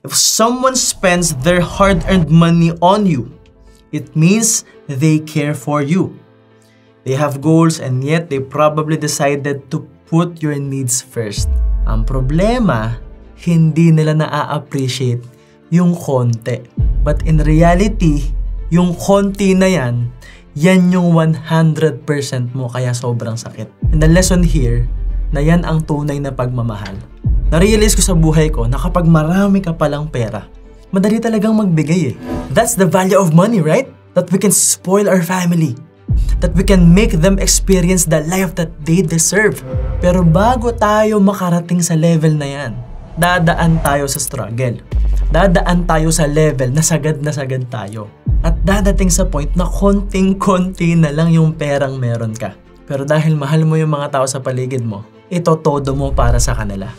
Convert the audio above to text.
If someone spends their hard-earned money on you, it means they care for you. They have goals and yet they probably decided to put your needs first. Ang problema, hindi nila na-appreciate yung konti. But in reality, yung konti na yan yung 100% mo kaya sobrang sakit. And the lesson here, na yan ang tunay na pagmamahal. Na-realize ko sa buhay ko na kapag marami ka palang pera, madali talagang magbigay eh. That's the value of money, right? That we can spoil our family. That we can make them experience the life that they deserve. Pero bago tayo makarating sa level na yan, dadaan tayo sa struggle. Dadaan tayo sa level na sagad tayo. At dadating sa point na konting-konti na lang yung perang meron ka. Pero dahil mahal mo yung mga tao sa paligid mo, ito todo mo para sa kanila.